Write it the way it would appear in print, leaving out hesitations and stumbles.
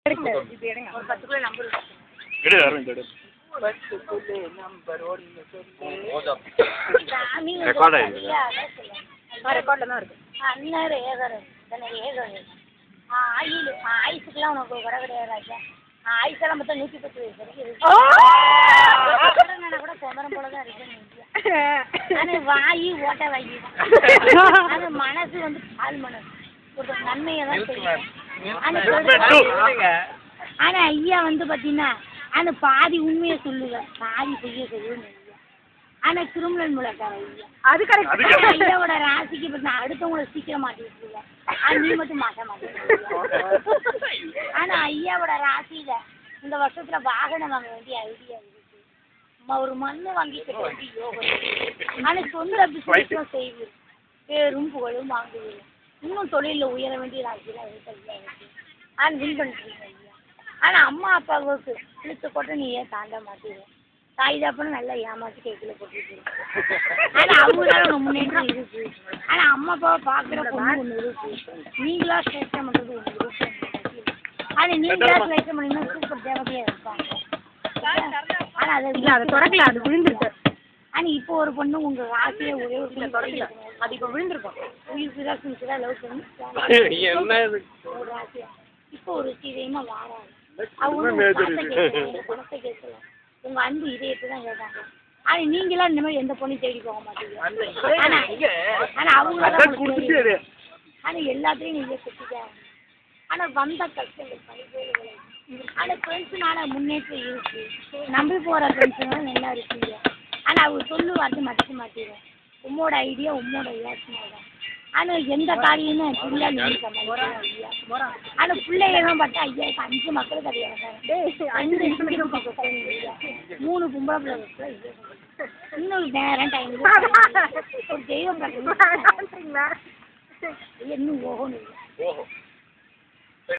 ஒரு 10 kilo number எடு அரவிந்த் எடு. ரெக்கார்ட் ஆயிடுச்சு. ரெக்கார்ட்ல தான் இருக்கு. அண்ணாரு ஏகரு ஆயில் ஆயுசுக்குலாம் உனக்கு வர கிடையாது ராஜா. ஆயுசெல்லாம் மொத்தம் 110 வயசு வரைக்கும் இருக்கு. கூட குமரம் போல தான் இருக்கு. ஆனால் வாயு ஓட்ட வாயு தான். அது மனசு வந்து பால் மனசு ஒரு நன்மையை தான் செய்யும். ஆனால் ஐயா வந்து பார்த்தீங்கன்னா அந்த பாதி உண்மையை சொல்லுவேன், பாதி செய்ய சொல்லுவேன். ஆனா கிரிமினல் முழக்கார ஐயா. அது கரெக்ட். ஐயாவோட ராசிக்கு பார்த்தா அடுத்தவங்களை சீக்கிரம் மாட்டிட்டு நீ மட்டும் மாட்ட மாட்டேன். ஆனா ஐயாவோட ராசியில இந்த வருஷத்துல வாகனம் வாங்க வேண்டிய ஐடியா இருக்கு. ஒரு மண்ணு வாங்கிட்டு வேண்டிய யோகம். ஆனா சொந்த பிசினஸ் செய்யுது, பேரும் புகழும் வாங்குது. இன்னும் தொழில உயர வேண்டிய ராசிலாம் இருக்கு ஐயா இருக்கு. ஆனா வின் பண்ணிருக்கீங்க ஐயா. ஆனா அம்மா அப்பாவுக்கு இழுத்து போட்டு நீ ஏன் தாண்ட மாட்டேங்க. தாய் தாப்பனும் நல்லா ஏமாற்றி கேட்கல போட்டுருக்கு. ஆனால் அவங்களால ஒன்று முன்னேற்றம் இருக்கு. ஆனால் அம்மா அப்பாவை பார்க்குற பொண்ணு ஒன்று இருக்கு. நீங்களா சேஷ்டம் பண்ணுறது ஒன்று இருக்கு. ஆனால் நீங்களா சேஷ்டம் பண்ணிங்கன்னா சூப்பர் தேவதையாக இருப்பாங்க. ஆனால் அதை இல்லை, அதை தொடக்கல, அது விழுந்துருக்கு. ஆனால் இப்போ ஒரு பொண்ணு உங்கள் ராசியை ஒரே ஒரு பொண்ணு தொடக்கல, அது இப்போ விழுந்திருக்கும். உயிர் ராசி லவ் பண்ணி ஒரு ராசியா இப்போ ஒரு சீதையமா வாராது. அவங்க பணத்தை கேட்கல, உங்க அன்பு இதயத்தை தான் கேட்டாங்க. ஆனா நீங்களாம் இந்த மாதிரி எந்த பொண்ணையும் தேடி போக மாட்டீங்க. ஆனா அவங்க ஆனா எல்லாத்தையும் நீங்க செஞ்சுட்டாங்க. ஆனா வந்த கஷ்டங்கள் பல்வேறு. ஆனா ஃப்ரெண்ட்ஸுனால முன்னேற்றம் இருக்கு. நம்பி போற ஃப்ரெண்ட்ஸுனால நல்லா இருக்கீங்க. ஆனா அவங்க சொல்லுவார்த்து மதிக்க மாட்டேங்க. உம்மோட ஐடியா உம்மோட யோசனை தான். ஆனா எந்த காரியமும் பிள்ளை ஐயா. ஆனா பிள்ளைகளும் பார்த்தா ஐயாவுக்கு 5 மக்கள் கிடையாது. 3 பொம்பளை பிள்ளை இன்னும் நேரம் டைம் ஒரு தெய்வம் இன்னும் ஓகணும்.